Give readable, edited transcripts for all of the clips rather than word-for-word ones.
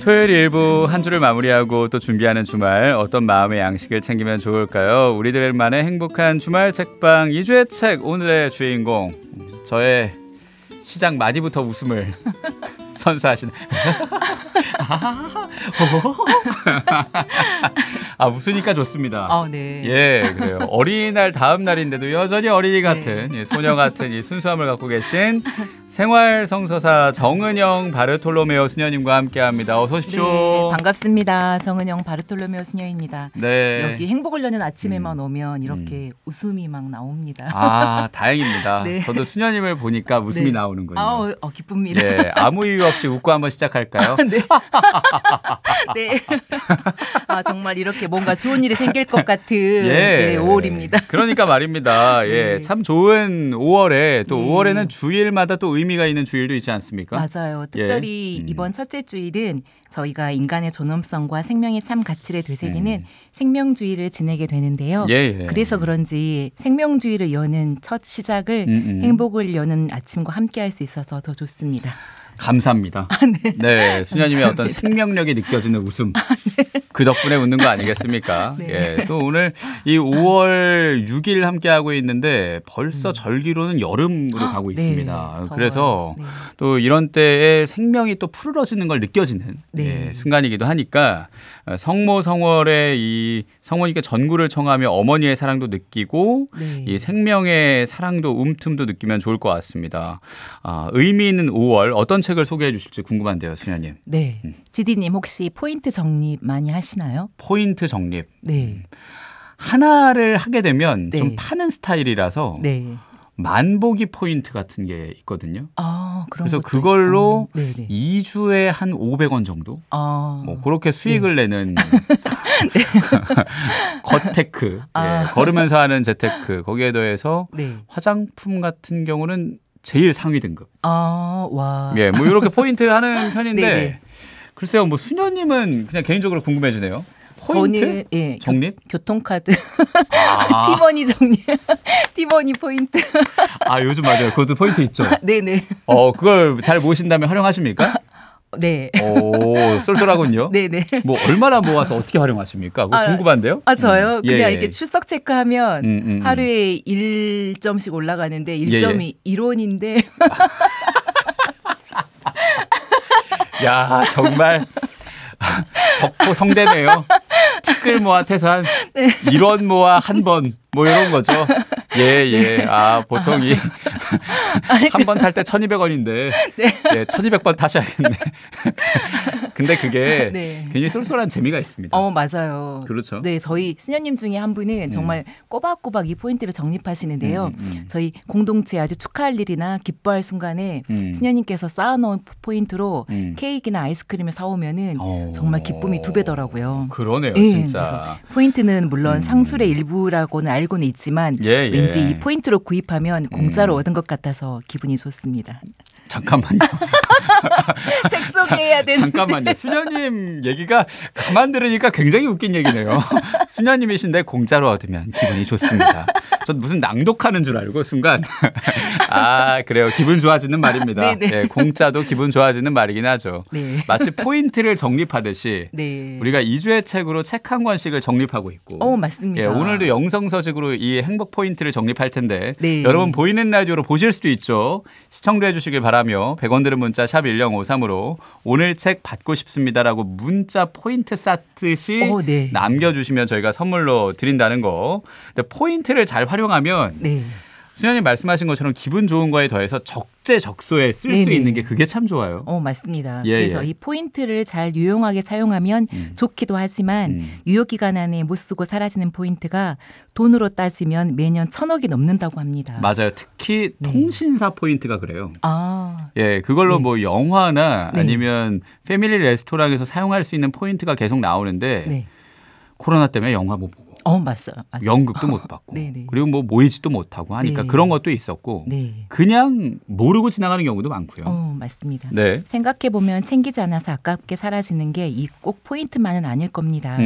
토요일 일부 한 주를 마무리하고 또 준비하는 주말 어떤 마음의 양식을 챙기면 좋을까요? 우리들만의 행복한 주말 책방 2주의 책 오늘의 주인공 저의 시작 마디부터 웃음을 선사하시는 웃으니까 좋습니다. 네. 예, 그래요. 어린이날 다음 날인데도 여전히 어린이 같은 네. 소녀 같은 이 순수함을 갖고 계신 생활성서사 정은영 바르톨로메오 수녀님과 함께합니다. 어서 오십시오. 네, 반갑습니다. 정은영 바르톨로메오 수녀입니다. 네. 여기 행복을 여는 아침에만 오면 이렇게 웃음이 막 나옵니다. 다행입니다. 네. 저도 수녀님을 보니까 웃음이 네. 나오는군요. 기쁩니다. 예, 아무 이유 없이 웃고 한번 시작할까요? 네. 네. 정말 이렇게 뭔가 좋은 일이 생길 것 같은 네, 5월입니다. 그러니까 말입니다. 예, 네. 참 좋은 5월에 또 네. 5월에는 주일마다 또 의미가 있는 주일도 있지 않습니까? 맞아요. 특별히 이번 첫째 주일은 저희가 인간의 존엄성과 생명의 참 가치를 되새기는 생명주의를 지내게 되는데요. 그래서 그런지 생명주의를 여는 첫 시작을 행복을 여는 아침과 함께할 수 있어서 더 좋습니다. 감사합니다. 네, 수녀님의 어떤 생명력이 느껴지는 웃음. 그 덕분에 웃는 거 아니겠습니까? 네. 예, 또 오늘 이 5월 6일 함께하고 있는데 벌써 절기로는 여름으로 가고 있습니다. 네, 그래서 또 이런 때에 생명이 또 푸르러지는 걸 느껴지는 순간이기도 하니까 성모 성월에 이 성모님께 전구를 청하며 어머니의 사랑도 느끼고 이 생명의 사랑도 움틈도 느끼면 좋을 것 같습니다. 의미 있는 5월 어떤 책을 소개해 주실지 궁금한데요, 수녀님. 네. 지디님 혹시 포인트 정립 많이 하시나요? 포인트 정립. 네. 하나를 하게 되면 좀 파는 스타일이라서 네. 만보기 포인트 같은 게 있거든요. 그래서 그걸로 2주에 한 500원 정도? 뭐 그렇게 수익을 내는 겉테크, 걸으면서 하는 재테크, 거기에 더해서 화장품 같은 경우는 제일 상위 등급. 와. 예, 뭐 이렇게 포인트 하는 편인데 글쎄요, 뭐 수녀님은 그냥 개인적으로 궁금해지네요. 포인트? 저는 정립? 교통카드 티머니 정립 티머니 포인트 요즘 맞아요. 그것도 포인트 있죠. 네네. 그걸 잘 모으신다면 활용하십니까? 네. 오, 쏠쏠하군요. 네네. 뭐 얼마나 모아서 어떻게 활용하십니까? 그거 궁금한데요. 저요? 그냥 이렇게 출석 체크하면 하루에 1점씩 올라가는데 1점이 1원인데 야, 정말 적고 성대네요. 티끌 모아 태산 1원 모아 한 번 뭐 이런 거죠. 예. 보통 한 번 탈 때 1,200원인데 1,200번 타셔야겠네. 근데 그게 굉장히 쏠쏠한 재미가 있습니다. 맞아요. 그렇죠. 네, 저희 수녀님 중에 한 분은 정말 꼬박꼬박 이 포인트를 정립하시는데요. 저희 공동체 아주 축하할 일이나 기뻐할 순간에 수녀님께서 쌓아놓은 포인트로 케이크나 아이스크림을 사오면은 정말 기쁨이 2배더라고요. 그러네요, 진짜. 포인트는 물론 상술의 일부라고는 알고는 있지만 왠지 이 포인트로 구입하면 공짜로 얻은 것 같아서 기분이 좋습니다. 잠깐만요. 책 소개해야 되는데. 잠깐만요. 수녀님 얘기가 가만 들으니까 굉장히 웃긴 얘기네요. 수녀님이신데 공짜로 얻으면 기분이 좋습니다. 전 무슨 낭독하는 줄 알고 순간 그래요. 기분 좋아지는 말입니다. 네, 공짜도 기분 좋아지는 말이긴 하죠. 마치 포인트를 정립하듯이 우리가 2주의 책으로 책 한 권씩을 정립하고 있고 맞습니다. 오늘도 영성서식으로 이 행복 포인트를 정립할 텐데 여러분 보이는 라디오로 보실 수도 있죠. 시청도 해주시길 바라며 100원 드는 문자 샵 1053으로 오늘 책 받고 싶습니다라고 문자 포인트 쌓듯이 남겨주시면 저희가 선물로 드린다는 거. 근데 포인트를 잘 활용하면 수녀님 말씀하신 것처럼 기분 좋은 거에 더해서 적재적소에 쓸 수 있는 게 그게 참 좋아요. 맞습니다. 그래서 이 포인트를 잘 유용하게 사용하면 좋기도 하지만 유효기간 안에 못 쓰고 사라지는 포인트가 돈으로 따지면 매년 1,000억이 넘는다고 합니다. 맞아요. 특히 통신사 포인트가 그래요. 그걸로 뭐 영화나 아니면 패밀리 레스토랑에서 사용할 수 있는 포인트가 계속 나오는데 코로나 때문에 영화 못 보고 맞아요. 연극도 못 받고 그리고 뭐 모이지도 못하고 하니까 그런 것도 있었고 그냥 모르고 지나가는 경우도 많고요. 맞습니다. 생각해보면 챙기지 않아서 아깝게 사라지는 게 이 꼭 포인트만은 아닐 겁니다.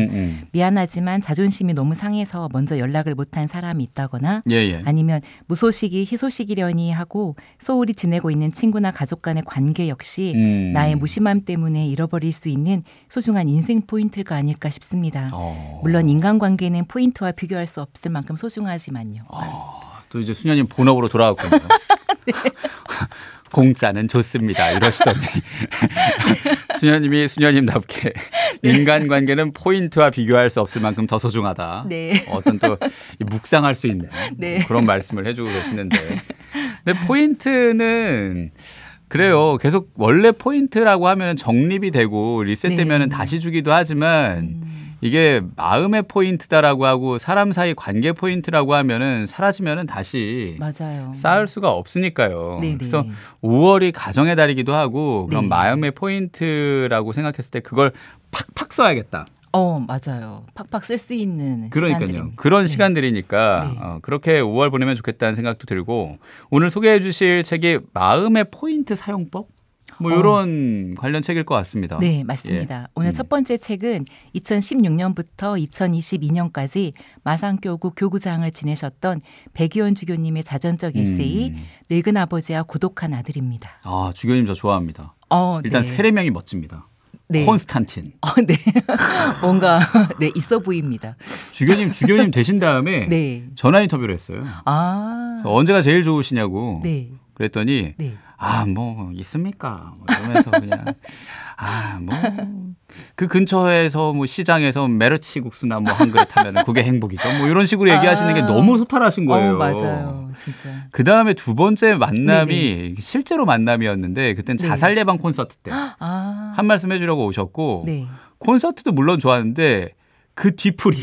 미안하지만 자존심이 너무 상해서 먼저 연락을 못한 사람이 있다거나 아니면 무소식이 희소식이려니 하고 소홀히 지내고 있는 친구나 가족 간의 관계 역시 나의 무심함 때문에 잃어버릴 수 있는 소중한 인생 포인트가 아닐까 싶습니다. 물론 인간관계는 포인트와 비교할 수 없을 만큼 소중하지만요. 또 이제 수녀님 본업으로 돌아왔군요. 공짜는 좋습니다. 이러시더니 수녀님이 수녀님답게 인간관계는 포인트와 비교할 수 없을 만큼 더 소중하다. 어떤 또 묵상할 수 있는 그런 말씀을 해주고 계시는데 근데 포인트는 그래요. 계속 원래 포인트라고 하면 정립이 되고 리셋되면 다시 주기도 하지만 이게 마음의 포인트다라고 하고 사람 사이 관계 포인트라고 하면은 사라지면은 다시 쌓을 수가 없으니까요. 그래서 5월이 가정의 달이기도 하고 그런 마음의 포인트라고 생각했을 때 그걸 팍팍 써야겠다. 맞아요. 팍팍 쓸 수 있는 시간들입니다. 그런 시간들이니까 그렇게 5월 보내면 좋겠다는 생각도 들고 오늘 소개해 주실 책이 마음의 포인트 사용법? 뭐 이런 관련 책일 것 같습니다. 네, 맞습니다. 오늘 첫 번째 책은 2016년부터 2022년까지 마산교구 교구장을 지내셨던 백이원 주교님의 자전적 에세이 늙은 아버지와 고독한 아들입니다. 주교님 저 좋아합니다. 일단 세례명이 멋집니다. 콘스탄틴. 뭔가 있어 보입니다. 주교님 되신 다음에 전화 인터뷰를 했어요. 언제가 제일 좋으시냐고 그랬더니 뭐 있습니까? 뭐 이러면서 그냥 뭐 그 근처에서 뭐 시장에서 메르치 국수나 뭐 한 그릇 하면 그게 행복이죠. 뭐 이런 식으로 얘기하시는 게 너무 소탈하신 거예요. 맞아요. 진짜. 그 다음에 두 번째 만남이 실제로 만남이었는데 그땐 자살 예방 콘서트 때 한 말씀 해주려고 오셨고 콘서트도 물론 좋았는데 그 뒤풀이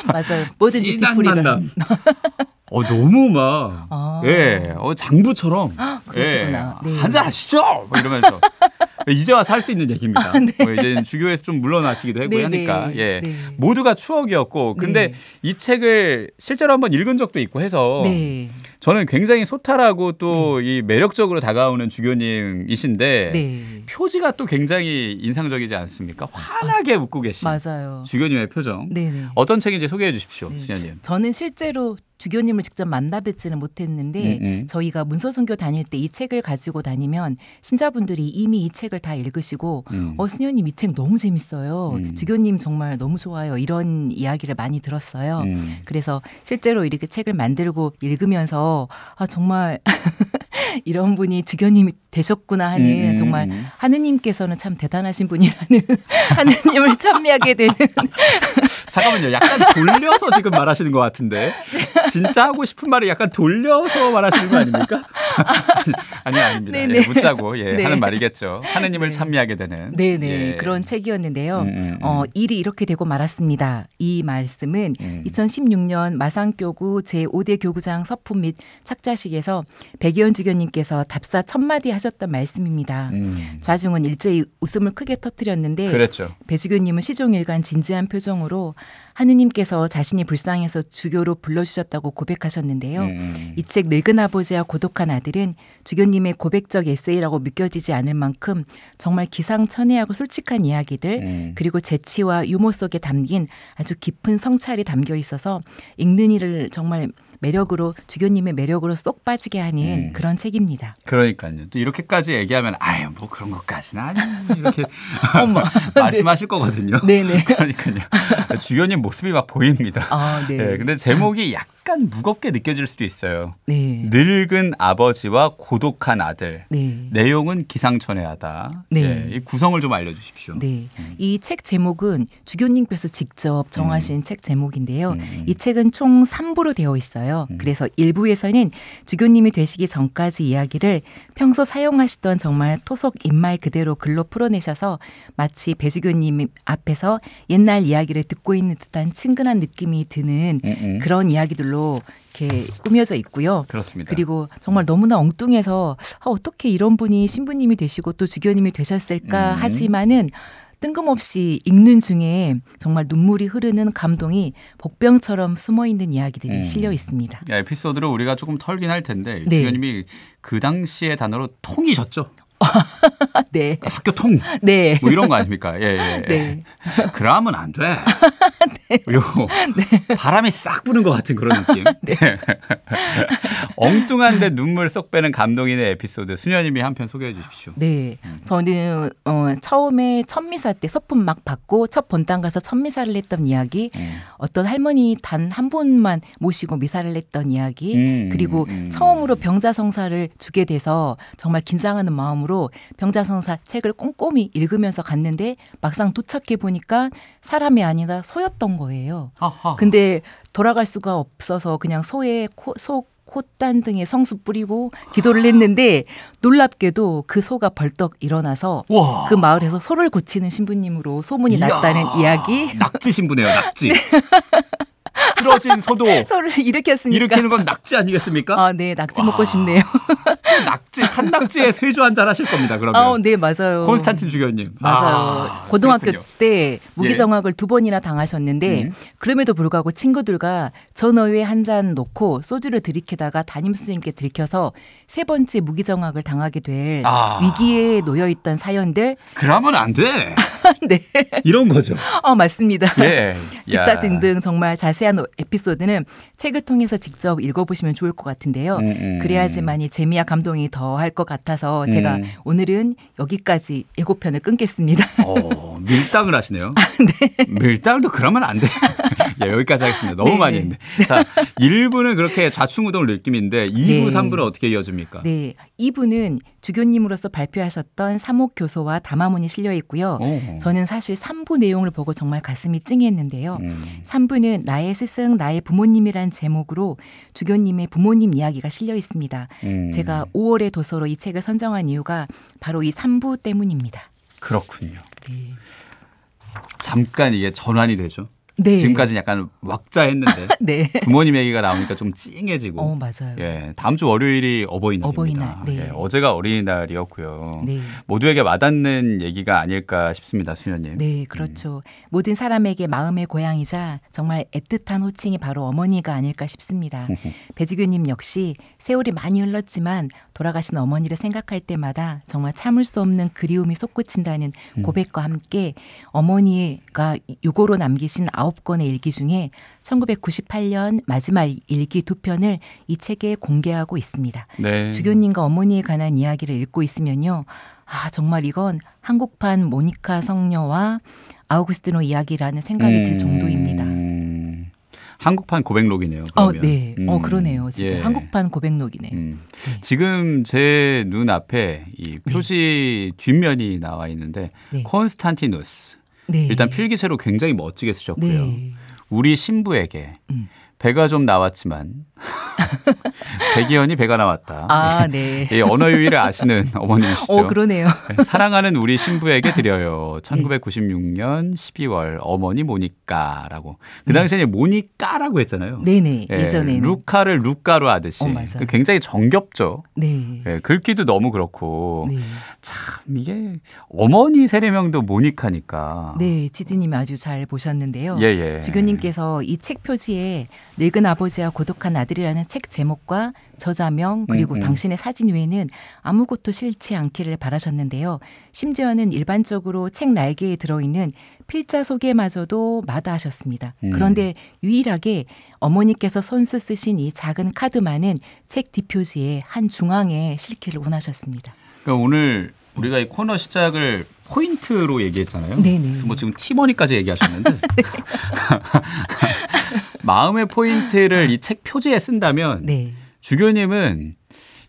맞아요. 뭐든지 뒤풀이가 만남. 너무 막 장부처럼 그러시구나. 한잔 하시죠 뭐 이러면서 이제 와서 할 수 있는 얘기입니다. 이제 주교에서 좀 물러나시기도 하고 하니까 모두가 추억이었고 근데 이 책을 실제로 한번 읽은 적도 있고 해서 저는 굉장히 소탈하고 또 이 매력적으로 다가오는 주교님이신데 표지가 또 굉장히 인상적이지 않습니까? 환하게 웃고 계신 주교님의 표정. 어떤 책인지 소개해 주십시오. 수녀님. 저는 실제로 주교님을 직접 만나뵙지는 못했는데 저희가 문서선교 다닐 때 이 책을 가지고 다니면 신자분들이 이미 이 책을 다 읽으시고 수녀님 이 책 너무 재밌어요. 주교님 정말 너무 좋아요. 이런 이야기를 많이 들었어요. 그래서 실제로 이렇게 책을 만들고 읽으면서 정말 이런 분이 주교님이 되셨구나 하는 정말 하느님께서는 참 대단하신 분이라는 하느님을 찬미하게 되는 잠깐만요. 약간 돌려서 지금 말하시는 것 같은데 진짜 하고 싶은 말을 약간 돌려서 말하시는 거 아닙니까? 아닙니다. 묻자고 하는 말이겠죠. 하느님을 찬미하게 되는. 그런 책이었는데요. 일이 이렇게 되고 말았습니다. 이 말씀은 2016년 마산교구 제5대 교구장 서품 및 착자식에서 백이원 주교님께서 답사 1000마디 하셨던 말씀입니다. 좌중은 일제히 웃음을 크게 터뜨렸는데 배주교님은 시종일관 진지한 표정으로 하느님께서 자신이 불쌍해서 주교로 불러주셨다고 고백하셨는데요. 이 책 늙은 아버지와 고독한 아들은 주교님의 고백적 에세이라고 믿겨지지 않을 만큼 정말 기상천외하고 솔직한 이야기들 그리고 재치와 유머 속에 담긴 아주 깊은 성찰이 담겨 있어서 읽는 이를 정말 매력으로 주교님의 매력으로 쏙 빠지게 하는 그런 책입니다. 그러니까요. 또 이렇게까지 얘기하면 뭐 그런 것까지는 아니에요. 이렇게 말씀하실 거거든요. 그러니까요. 주교님 모습이 막 보입니다. 근데 제목이 약간 무겁게 느껴질 수도 있어요. 늙은 아버지와 고독한 아들. 내용은 기상천외하다. 이 구성을 좀 알려주십시오. 이 책 제목은 주교님께서 직접 정하신 책 제목인데요. 이 책은 총 3부로 되어 있어요. 그래서 1부에서는 주교님이 되시기 전까지 이야기를 평소 사용하시던 정말 토속 입말 그대로 글로 풀어내셔서 마치 배주교님 앞에서 옛날 이야기를 듣고 있는 듯한 친근한 느낌이 드는 그런 이야기들로 이렇게 꾸며져 있고요. 그렇습니다. 그리고 정말 너무나 엉뚱해서 어떻게 이런 분이 신부님이 되시고 또 주교님이 되셨을까 하지만은 뜬금없이 읽는 중에 정말 눈물이 흐르는 감동이 복병처럼 숨어있는 이야기들이 실려 있습니다. 에피소드를 우리가 조금 털긴 할 텐데 주연님이 그 당시의 단어로 통이셨죠? 네. 학교 통. 네. 뭐 이런 거 아닙니까? 예. 네. 그러면 안 돼. 네. 네. 바람이 싹 부는 것 같은 그런 느낌. 네. 엉뚱한데 눈물 쏙 빼는 감동 있는 에피소드 수녀님이 한 편 소개해 주십시오. 네. 저는 처음에 첫미사 때 소품 막 받고 첫 본당 가서 첫미사를 했던 이야기, 어떤 할머니 단 한 분만 모시고 미사를 했던 이야기, 그리고 처음으로 병자성사를 주게 돼서 정말 긴장하는 마음으로 병자성사 책을 꼼꼼히 읽으면서 갔는데 막상 도착해 보니까 사람이 아니라 소였던 거예요. 아하. 근데 돌아갈 수가 없어서 그냥 소의 콧단 등에 성수 뿌리고 기도를 했는데 놀랍게도 그 소가 벌떡 일어나서 와. 그 마을에서 소를 고치는 신부님으로 소문이 났다는 이야기. 낙지 신부네요. 낙지. 네. 쓰러진 소를 일으켰으니까. 일으키는 건 낙지 아니겠습니까? 네. 낙지 먹고 싶네요. 낙지, 산낙지에 세주 한잔 하실 겁니다. 그러면. 네, 맞아요. 콘스탄틴 주교님. 맞아요. 고등학교 그렇군요. 때 무기정학을 2번이나 당하셨는데 그럼에도 불구하고 친구들과 전어회 한 잔 놓고 소주를 들이키다가 담임선생님께 들켜서 3번째 무기정학을 당하게 될 위기에 놓여있던 사연들. 그러면 안 돼. 네. 이런 거죠. 맞습니다. 예. 기타 등등 정말 자세한 에피소드는 책을 통해서 직접 읽어보시면 좋을 것 같은데요. 그래야지만이 재미와 감동이 더할 것 같아서 제가 오늘은 여기까지 7편을 끊겠습니다. 밀당을 하시네요. 네. 밀당도 그러면 안 돼. 예, 여기까지 하겠습니다. 너무 많이 했는데. 자, 1부는 그렇게 좌충우돌 느낌인데 2부, 3부는 어떻게 이어집니까? 네. 2부는 주교님으로서 발표하셨던 사목교소와 담화문이 실려 있고요. 저는 사실 3부 내용을 보고 정말 가슴이 찡했는데요. 3부는 나의 스승, 나의 부모님이란 제목으로 주교님의 부모님 이야기가 실려 있습니다. 제가 5월의 도서로 이 책을 선정한 이유가 바로 이 3부 때문입니다. 그렇군요. 네. 잠깐 이게 전환이 되죠. 네. 지금까지는 약간 왁자했는데 네. 부모님 얘기가 나오니까 좀 찡해지고. 맞아요. 예, 다음 주 월요일이 어버이날입니다. 네. 예, 어제가 어린이날이었고요. 네. 모두에게 와닿는 얘기가 아닐까 싶습니다, 수녀님. 네, 그렇죠. 모든 사람에게 마음의 고향이자 정말 애틋한 호칭이 바로 어머니가 아닐까 싶습니다. 배주교님 역시 세월이 많이 흘렀지만 돌아가신 어머니를 생각할 때마다 정말 참을 수 없는 그리움이 솟구친다는 고백과 함께 어머니가 유고로 남기신 9권의 일기 중에 1998년 마지막 일기 2편을 이 책에 공개하고 있습니다. 네. 주교님과 어머니에 관한 이야기를 읽고 있으면요. 정말 이건 한국판 모니카 성녀와 아우구스티노 이야기라는 생각이 들 정도입니다. 한국판 고백록이네요. 네. 그러네요. 진짜 한국판 고백록이네요. 네. 지금 제 눈앞에 이 표지 뒷면이 나와 있는데 콘스탄티누스. 네. 일단 필기체로 굉장히 멋지게 쓰셨고요. 네. 우리 신부에게 배가 좀 나왔지만 백이연이 배가 나왔다. 네. 이 언어 유희를 아시는 어머님이시죠. 그러네요. 사랑하는 우리 신부에게 드려요. 1996년 12월 어머니 모니까라고. 그 당시에 모니까라고 했잖아요. 네네. 예전에는. 루카를 루카로 하듯이. 맞아요. 굉장히 정겹죠. 네. 글귀도 너무 그렇고. 네. 참 이게 어머니 세례명도 모니카니까. 네. 지디님이 아주 잘 보셨는데요. 예. 주교님께서 이 책 표지에 늙은 아버지와 고독한 아들이라는 책 제목과 저자명 그리고 당신의 사진 외에는 아무것도 싫지 않기를 바라셨는데요. 심지어는 일반적으로 책 날개에 들어있는 필자 소개마저도 마다하셨습니다. 그런데 유일하게 어머니께서 손수 쓰신 이 작은 카드만은 책 뒷표지에 한 중앙에 실기를 원하셨습니다. 그러니까 오늘 우리가 이 코너 시작을 포인트로 얘기했잖아요. 네네. 그래서 뭐 지금 티머니까지 얘기하셨는데 네. 마음의 포인트를 이 책 표지에 쓴다면 주교님은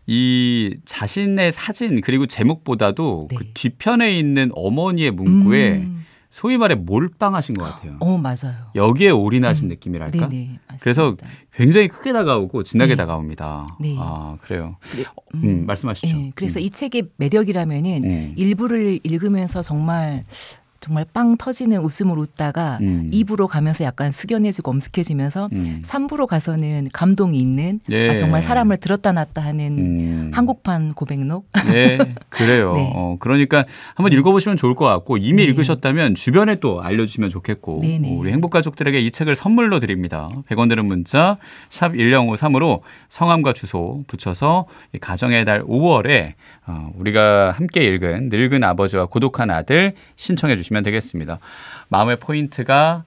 이 자신의 사진 그리고 제목보다도 그 뒤편에 있는 어머니의 문구에 소위 말해 몰빵하신 것 같아요. 맞아요. 여기에 올인하신 느낌이랄까? 네네, 맞습니다. 그래서 굉장히 크게 다가오고 진하게 다가옵니다. 네. 그래요. 말씀하시죠. 네. 그래서 이 책의 매력이라면은 일부를 읽으면서 정말 정말 빵 터지는 웃음을 웃다가 2부로 가면서 약간 숙연해지고 엄숙해지면서 3부로 가서는 감동이 있는 예. 정말 사람을 들었다 놨다 하는 한국판 고백록. 네, 그래요. 네. 그러니까 한번 읽어보시면 좋을 것 같고 이미 읽으셨다면 주변에 또 알려주시면 좋겠고 우리 행복가족들에게 이 책을 선물로 드립니다. 100원 드는 문자 샵 1053으로 성함과 주소 붙여서 가정의 달 5월에 우리가 함께 읽은 늙은 아버지와 고독한 아들 신청해 주시면 되겠습니다. 마음의 포인트가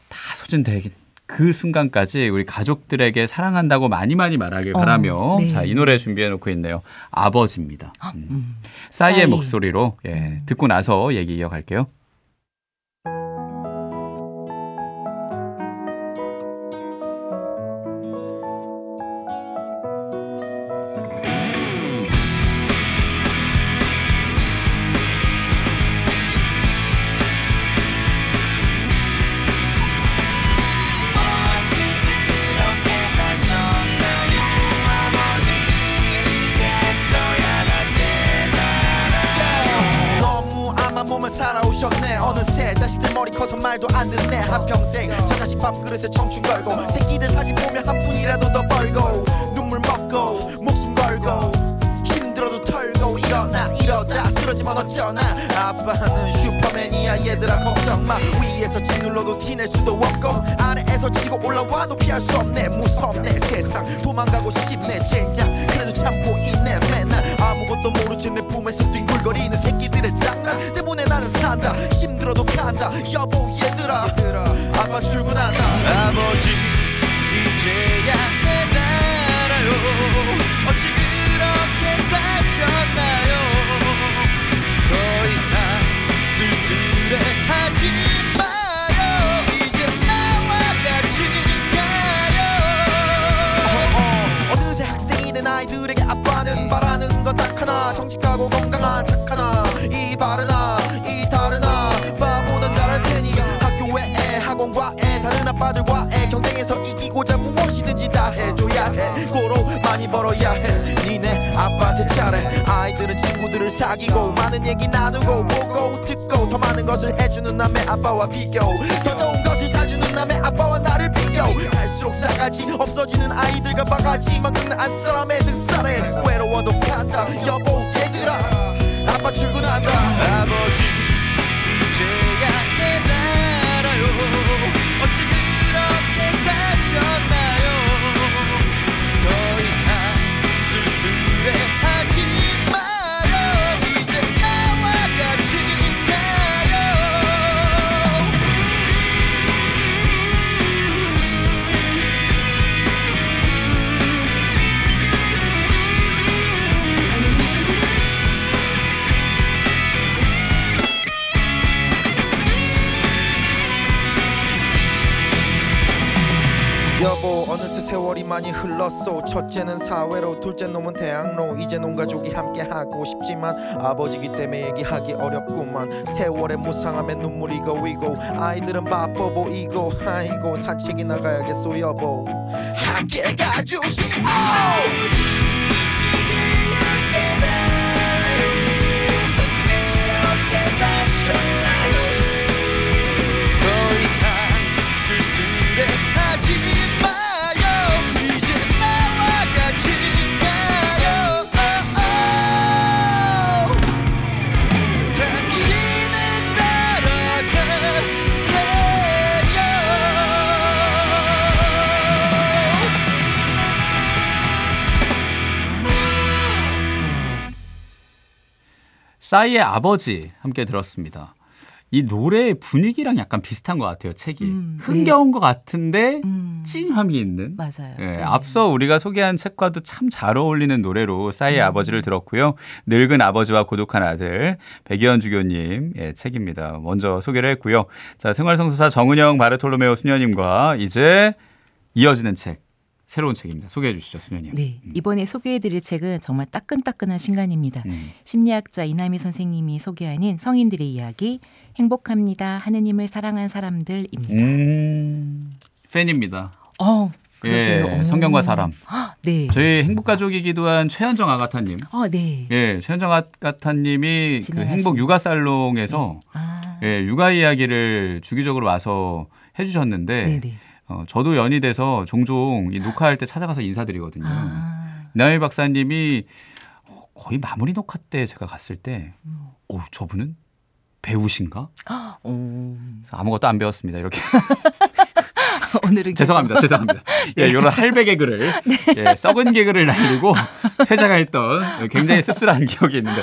다 소진되긴 그 순간까지 우리 가족들에게 사랑한다고 많이 말하길 바라며 네. 자, 이 노래 준비해 놓고 있네요. 아버지입니다. 싸이의 목소리로 듣고 나서 얘기 이어갈게요. 살아오셨네. 어느새 자식들 머리 커서 말도 안 듣네. 한평생 저 자식 밥그릇에 청춘 걸고 새끼들 사진 보면 한 푼이라도 더 벌고 눈물 먹고 목숨 걸고 힘들어도 털고 일어나 이러다 쓰러지면 어쩌나. 아빠는 슈퍼맨이야 얘들아 걱정마. 위에서 짓눌러도 티낼 수도 없고 아래에서 치고 올라와도 피할 수 없네. 무섭네 세상 도망가고 싶네 젠장. 그래도 참고 있네 맨날 아무것도 모르지 내 품에서 뒹굴거리는 새끼들의 장난 때문에 나는 산다. 힘들어도 간다 여보 얘들아 아빠 출근한다. 아버지 이제야 깨달아요. 어찌 그렇게 사셨나요. 더 이상 쓸쓸해하지 마요. 이제 나와 같이 가요. 어느새 학생이 된 아이들에게 아빠는 바라는 건 딱 하나. 정직하고 건강한 착하나 이 바르나 이 다르나 바보다 잘할 테니 학교 외에 학원과의 다른 아빠들과의 경쟁에서 이기고자 무엇이든지 다 해줘야 해. 고로 많이 벌어야 해. 니네 아빠한테 잘해. 아이들은 친구들을 사귀고 많은 얘기 나누고 보고 듣고 더 많은 것을 해주는 남의 아빠와 비교. 더 좋은 것을 사주는 남의 아빠와 나를 비교. 갈수록 싸가지 없어지는 아이들과 바가지만 긁는 안사람의 등살에 외로워도 간다 여보 얘들아 아빠 출근한다. 아버지 이제야 깨달아요. 어찌 그렇게 사셨나요. 더 이상 쓸쓸해하지 마요. 이제 나와 같이 가요. 여보 어느새 세월이 많이 흘렀어. 첫째는 사회로 둘째 놈은 대학로. 이제 온 가족이 함께 하고 싶지만 아버지기 때문에 얘기하기 어렵구만. 세월의 무상함에 눈물이 고이고 아이들은 바빠 보이고 아이고 산책이 나가야겠소 여보 함께 가주시오. 더 이상 쓸쓸해하지 마요. 이제 나와 같이 가요. 당신을 따라갈래요. 싸이의 아버지 함께 들었습니다. 이 노래의 분위기랑 약간 비슷한 것 같아요. 책이 흥겨운 것 같은데 찡함이 있는. 맞아요. 네. 앞서 우리가 소개한 책과도 참 잘 어울리는 노래로 싸이의 아버지를 들었고요. 늙은 아버지와 고독한 아들 백이현 주교님 책입니다. 먼저 소개를 했고요. 자, 생활성서사 정은영 바르톨로메오 수녀님과 이제 이어지는 책. 새로운 책입니다. 소개해 주시죠, 수녀님. 네, 이번에 소개해드릴 책은 정말 따끈따끈한 신간입니다. 심리학자 이남희 선생님이 소개하는 성인들의 이야기, 행복합니다. 하느님을 사랑한 사람들입니다. 팬입니다. 그러세요? 예, 성경과 사람. 네. 저희 행복가족이기도 한 최현정 아가타님. 네. 예, 최현정 아가타님이 그 행복 육아 살롱에서 예, 육아 이야기를 주기적으로 와서 해주셨는데 네네. 저도 연이 돼서 종종 이 녹화할 때 찾아가서 인사드리거든요. 이남희 박사님이 거의 마무리 녹화 때 제가 갔을 때 저분은 배우신가? 아무것도 안 배웠습니다. 이렇게. 오늘은 죄송합니다. 예, 이런 할배 개그를 예, 썩은 개그를 날리고 퇴장했던 굉장히 씁쓸한 기억이 있는데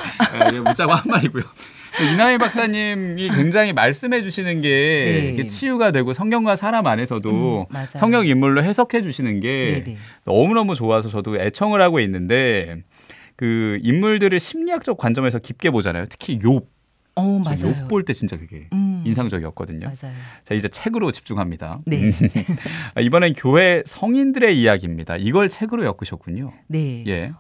묻자고 한 말이고요. 이남희 박사님이 굉장히 말씀해 주시는 게 네. 치유가 되고 성경과 사람 안에서도 성경 인물로 해석해 주시는 게 네네. 너무너무 좋아서 저도 애청을 하고 있는데 그 인물들을 심리학적 관점에서 깊게 보잖아요. 특히 욥. 맞아요. 욥 볼 때 진짜 그게 인상적이었거든요. 맞아요. 자, 이제 책으로 집중합니다. 네. 이번엔 교회 성인들의 이야기입니다. 이걸 책으로 엮으셨군요. 네. 예.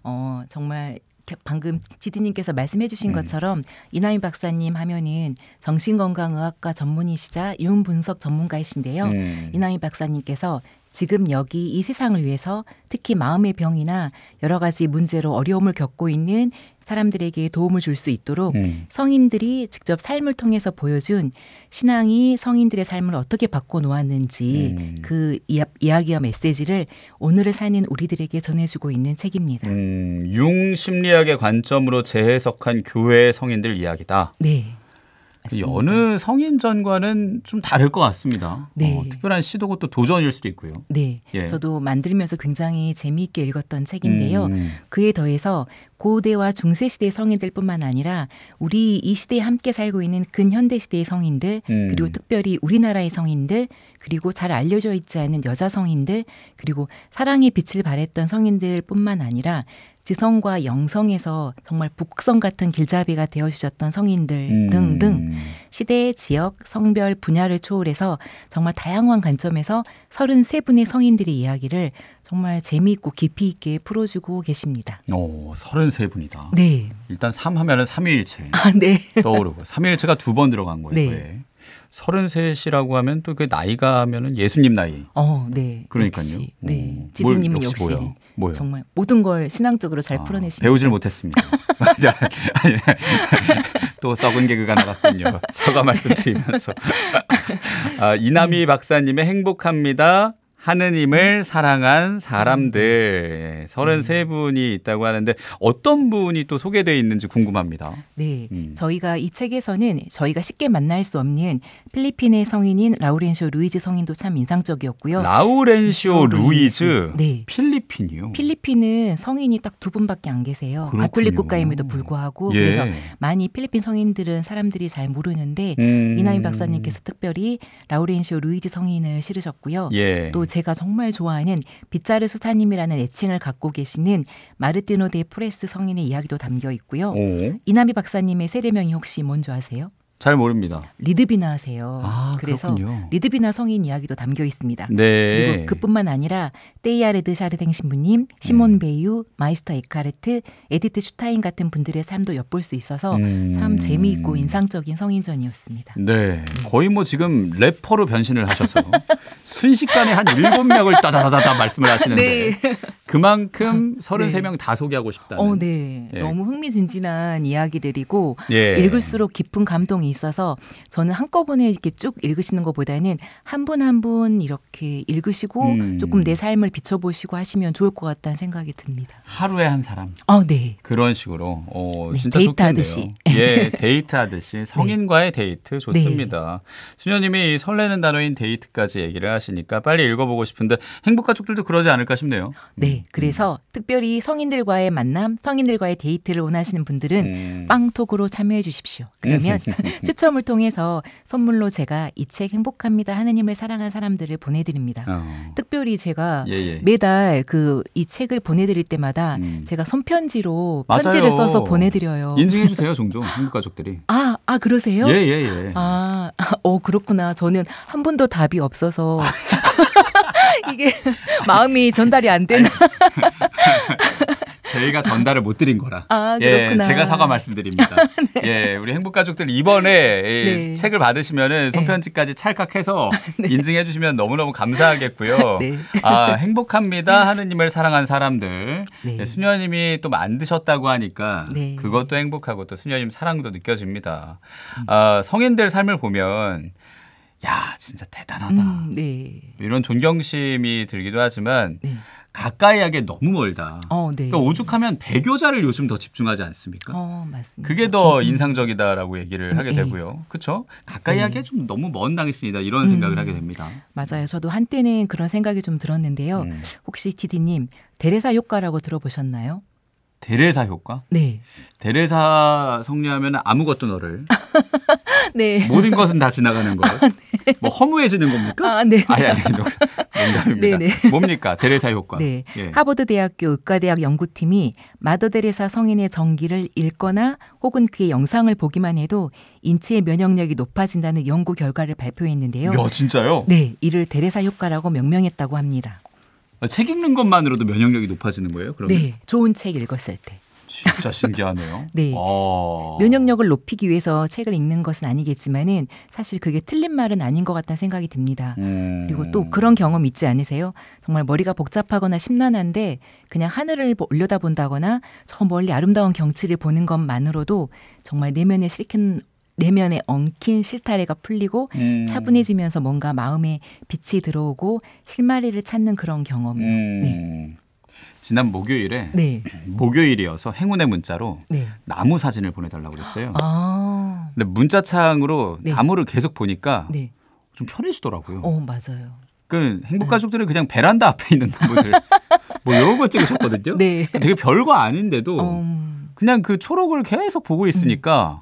정말 방금 지디님께서 말씀해 주신 것처럼 이남희 박사님 하면은 정신건강의학과 전문의시자 유음분석 전문가이신데요. 이남희 박사님께서 지금 여기 이 세상을 위해서 특히 마음의 병이나 여러 가지 문제로 어려움을 겪고 있는 사람들에게 도움을 줄 수 있도록 성인들이 직접 삶을 통해서 보여준 신앙이 성인들의 삶을 어떻게 바꿔놓았는지 그 이야기와 메시지를 오늘을 사는 우리들에게 전해주고 있는 책입니다. 융 심리학의 관점으로 재해석한 교회의 성인들 이야기다. 네. 맞습니다. 여느 성인전과는 좀 다를 것 같습니다. 네. 특별한 시도고 또 도전일 수도 있고요. 네, 예. 저도 만들면서 굉장히 재미있게 읽었던 책인데요. 그에 더해서 고대와 중세시대 성인들뿐만 아니라 우리 이 시대에 함께 살고 있는 근현대 시대의 성인들 그리고 특별히 우리나라의 성인들 그리고 잘 알려져 있지 않은 여자 성인들 그리고 사랑의 빛을 발했던 성인들뿐만 아니라 지성과 영성에서 정말 북성 같은 길잡이가 되어주셨던 성인들 등등 시대, 지역, 성별, 분야를 초월해서 정말 다양한 관점에서 33분의 성인들의 이야기를 정말 재미있고 깊이 있게 풀어주고 계십니다. 33분이다. 네. 일단 3 하면은 삼위일체 네. 떠오르고 삼위일체가 2번 들어간 거예요. 네. 33이라고 하면 또 그 나이가 하면은 예수님 나이. 네. 그러니까요. 역시. 네. 지디님은 역시 뭐요? 정말 모든 걸 신앙적으로 잘 풀어내시는. 배우질 못했습니다. 또 썩은 개그가 나갔군요. 사과 말씀드리면서 이남희 박사님의 행복합니다. 하느님을 사랑한 사람들 33분이 있다고 하는데 어떤 분이 또 소개되어 있는지 궁금합니다. 네, 저희가 이 책에서는 저희가 쉽게 만날 수 없는 필리핀의 성인인 라우렌시오 루이즈 성인도 참 인상적이었고요. 라우렌시오 루이즈? 네. 필리핀이요? 필리핀은 성인이 딱 2분밖에 안 계세요. 그렇군요. 가톨릭 국가임에도 불구하고 예. 그래서 많이 필리핀 성인들은 사람들이 잘 모르는데 이남희 박사님께서 특별히 라우렌시오 루이즈 성인을 실으셨고요. 예. 또 제가 정말 좋아하는 빗자루 수사님이라는 애칭을 갖고 계시는 마르티노 데 프레스 성인의 이야기도 담겨 있고요. 이남희 박사님의 세례명이 혹시 뭔지 아세요? 잘 모릅니다. 리드비나세요. 그래서 그렇군요. 리드비나 성인 이야기도 담겨 있습니다. 네. 그리고 그뿐만 아니라 테이아르드 샤르댕 신부님, 시몬 베유, 마이스터 에카르트, 에디트 슈타인 같은 분들의 삶도 엿볼 수 있어서 참 재미있고 인상적인 성인전이었습니다. 네. 거의 뭐 지금 래퍼로 변신을 하셔서 순식간에 한 7명을 따다다다 말씀을 하시는데 네. 그만큼 33명 다 소개하고 싶다는. 네. 예. 너무 흥미진진한 이야기들이고 예. 읽을수록 깊은 감동이 있어서 저는 한꺼번에 이렇게 쭉 읽으시는 것보다는 한 분 한 분 이렇게 읽으시고 조금 내 삶을 비춰보시고 하시면 좋을 것 같다는 생각이 듭니다. 하루에 한 사람. 네. 그런 식으로. 네, 진짜 데이트하듯이. 예, 데이트하듯이 성인과의 데이트 좋습니다. 네. 수녀님이 설레는 단어인 데이트까지 얘기를 하시니까 빨리 읽어보고 싶은데 행복가족들도 그러지 않을까 싶네요. 네, 그래서 특별히 성인들과의 만남, 성인들과의 데이트를 원하시는 분들은 빵톡으로 참여해 주십시오. 그러면 추첨을 통해서 선물로 제가 이 책 행복합니다. 하느님을 사랑한 사람들을 보내드립니다. 특별히 제가 매달 이 책을 보내드릴 때마다 제가 손편지로 편지를 써서 보내드려요. 인증해 주세요, 종종 행복가족들이. 그러세요? 예. 그렇구나. 저는 한 번도 답이 없어서 이게 마음이 전달이 안 되나. 저희가 전달을 못 드린 거라. 그렇구나. 제가 사과 말씀드립니다. 네. 우리 행복가족들 이번에 네. 책을 받으시면은 손편지까지 찰칵해서 네. 인증해 주시면 너무너무 감사하겠고요. 네. 행복합니다. 하느님을 사랑한 사람들. 네. 수녀님이 또 만드셨다고 하니까 네. 그것도 행복하고 또 수녀님 사랑도 느껴집니다. 성인들 삶을 보면 야, 진짜 대단하다. 네. 이런 존경심이 들기도 하지만 네. 가까이 하기에 너무 멀다. 네. 그러니까 오죽하면 배교자를 요즘 더 집중하지 않습니까? 맞습니다. 그게 더 인상적이다라고 얘기를 하게 되고요. 그렇죠? 가까이 하기에 좀 너무 먼 당신이다 이런 생각을 하게 됩니다. 맞아요. 저도 한때는 그런 생각이 좀 들었는데요. 혹시 지디님 데레사 효과라고 들어보셨나요? 데레사 효과? 네. 데레사 성리하면 아무것도 너를 네. 모든 것은 다 지나가는 것. 네. 뭐 허무해지는 겁니까? 네. 아니 농담입니다. 네네. 뭡니까? 데레사 효과. 네. 예. 하버드 대학교 의과대학 연구팀이 마더 데레사 성인의 전기를 읽거나 혹은 그의 영상을 보기만 해도 인체의 면역력이 높아진다는 연구 결과를 발표했는데요. 야, 진짜요? 네. 이를 데레사 효과라고 명명했다고 합니다. 책 읽는 것만으로도 면역력이 높아지는 거예요? 그러면? 네. 좋은 책 읽었을 때. 진짜 신기하네요. 네. 면역력을 높이기 위해서 책을 읽는 것은 아니겠지만은 사실 그게 틀린 말은 아닌 것 같다는 생각이 듭니다. 그리고 또 그런 경험 있지 않으세요? 정말 머리가 복잡하거나 심란한데 그냥 하늘을 올려다본다거나 저 멀리 아름다운 경치를 보는 것만으로도 정말 내면에 엉킨 실타래가 풀리고 차분해지면서 뭔가 마음에 빛이 들어오고 실마리를 찾는 그런 경험이요. 네. 지난 목요일에 네. 목요일이어서 행운의 문자로 네. 나무 사진을 보내달라고 그랬어요. 근데 문자창으로 네. 나무를 계속 보니까 네. 좀 편해지더라고요. 맞아요. 그 행복가족들은 그냥 베란다 앞에 있는 나무들 뭐 이런 거 찍으셨거든요. 네. 되게 별거 아닌데도 그냥 그 초록을 계속 보고 있으니까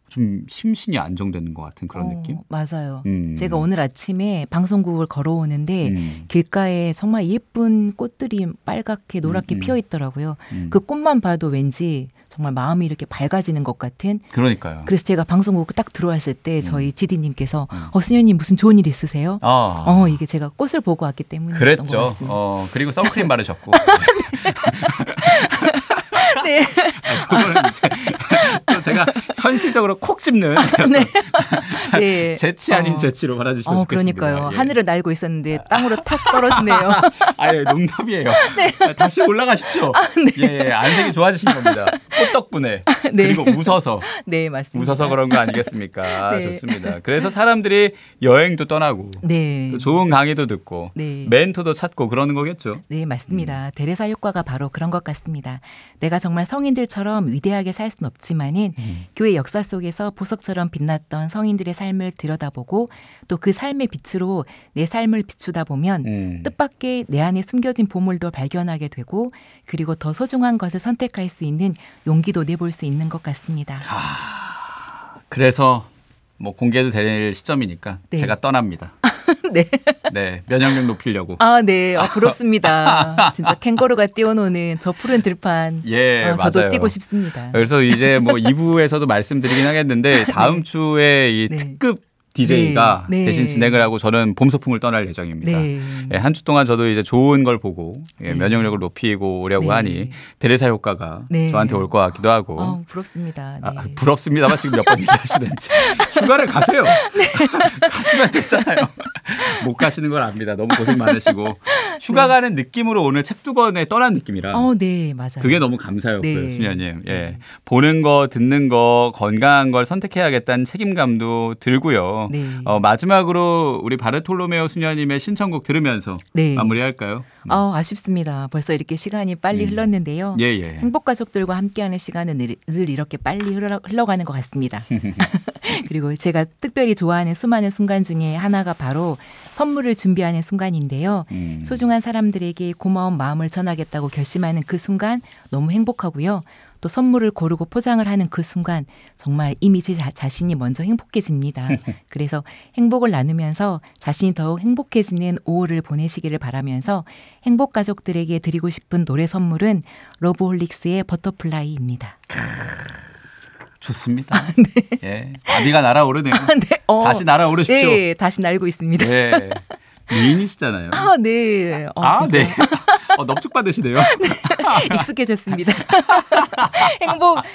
좀 심신이 안정되는 것 같은 그런 느낌? 맞아요. 제가 오늘 아침에 방송국을 걸어오는데 길가에 정말 예쁜 꽃들이 빨갛게 노랗게 피어 있더라고요. 그 꽃만 봐도 왠지 정말 마음이 이렇게 밝아지는 것 같은. 그러니까요. 그래서 제가 방송국 딱 들어왔을 때 저희 지디님께서 수녀님 무슨 좋은 일 있으세요? 이게 제가 꽃을 보고 왔기 때문이었던 것 그랬죠. 같습니다. 그리고 선크림 바르셨고. 네. 그거는 이제 또 제가 현실적으로 콕 집는 네. 재치 아닌 재치로 말아주시면 좋겠습니다. 그러니까요. 예. 하늘을 날고 있었는데 땅으로 탁 떨어지네요. 농담이에요. 네. 다시 올라가십시오. 네. 안색이 좋아지신 겁니다. 꽃 덕분에. 네. 그리고 웃어서. 네, 맞습니다. 웃어서 그런 거 아니겠습니까? 네. 좋습니다. 그래서 사람들이 여행도 떠나고 네. 또 좋은 강의도 듣고 네. 멘토도 찾고 그러는 거겠죠. 네, 맞습니다. 데레사 효과가 바로 그런 것 같습니다. 내가 정말 성인들처럼 위대하게 살 수는 없지만은 교회 역사 속에서 보석처럼 빛났던 성인들의 삶을 들여다보고 또 그 삶의 빛으로 내 삶을 비추다 보면 뜻밖의 내 안에 숨겨진 보물도 발견하게 되고 그리고 더 소중한 것을 선택할 수 있는 용기도 내볼 수 있는 것 같습니다. 그래서 뭐 공개도 될 시점이니까 네. 제가 떠납니다. 네. 네, 면역력 높이려고. 네. 부럽습니다. 진짜 캥거루가 뛰어노는 저 푸른 들판. 예, 저도 맞아요. 뛰고 싶습니다. 그래서 이제 뭐 2부에서도 말씀드리긴 하겠는데 다음 네. 주에 이 네. 특급 DJ가 네. 대신 진행을 하고 저는 봄 소풍을 떠날 예정입니다. 네. 예, 한 주 동안 저도 이제 좋은 걸 보고 네. 면역력을 높이고 오려고 네. 하니 데레사 효과가 네. 저한테 올 것 같기도 하고. 부럽습니다. 네. 부럽습니다만 지금 몇 번 얘기하시는지. 휴가를 가세요. 네. 가시면 되잖아요. 못 가시는 걸 압니다. 너무 고생 많으시고. 휴가 가는 느낌으로 오늘 책 두 권에 떠난 느낌이라. 네, 맞아요. 그게 너무 감사였고요, 네. 수녀님. 예. 보는 거, 듣는 거, 건강한 걸 선택해야겠다는 책임감도 들고요. 네. 마지막으로 우리 바르톨로메오 수녀님의 신청곡 들으면서 네. 마무리할까요? 아쉽습니다. 벌써 이렇게 시간이 빨리 흘렀는데요. 예. 행복가족들과 함께하는 시간은 늘 이렇게 빨리 흘러가는 것 같습니다. 그리고 제가 특별히 좋아하는 수많은 순간 중에 하나가 바로 선물을 준비하는 순간인데요. 소중한 사람들에게 고마운 마음을 전하겠다고 결심하는 그 순간 너무 행복하고요. 또 선물을 고르고 포장을 하는 그 순간 정말 이미 제 자신이 먼저 행복해집니다. 그래서 행복을 나누면서 자신이 더욱 행복해지는 5월을 보내시기를 바라면서 행복가족들에게 드리고 싶은 노래 선물은 러브홀릭스의 버터플라이입니다. 좋습니다. 네. 예. 아비가 날아오르네요. 네. 다시 날아오르십시오. 네, 다시 날고 있습니다. 네. 미인이시잖아요. 네. 네. 넙죽 받으시네요. 네. 익숙해졌습니다.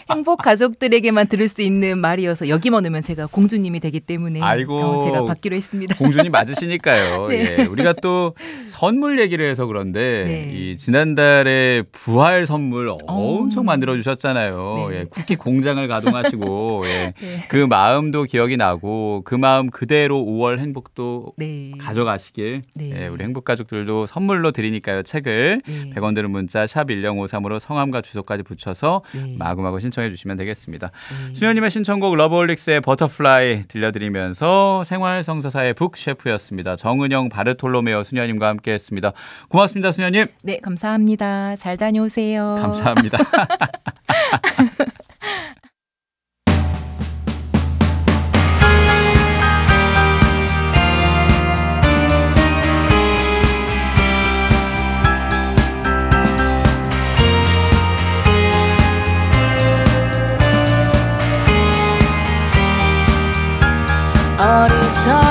행복 가족들에게만 들을 수 있는 말이어서 여기만 오면 제가 공주님이 되기 때문에 아이고, 제가 받기로 했습니다. 공주님 맞으시니까요. 네. 예, 우리가 또 선물 얘기를 해서 그런데 네. 이 지난달에 부활 선물 엄청 만들어주셨잖아요. 네. 예, 쿠키 공장을 가동하시고 예, 네. 그 마음도 기억이 나고 그 마음 그대로 5월 행복도 네. 가져가시길 네. 예, 우리 행복가족들도 선물로 드리니까요. 책을 네. 100원 드는 문자 샵 1053으로 성함과 주소까지 붙여서 네. 마구마구 신청해 주시면 되겠습니다. 수녀님의 신청곡 러브홀릭스의 버터플라이 들려드리면서 생활성서사의 북 셰프였습니다. 정은영 바르톨로메오 수녀님과 함께했습니다. 고맙습니다, 수녀님. 네, 감사합니다. 잘 다녀오세요. 감사합니다. 어디서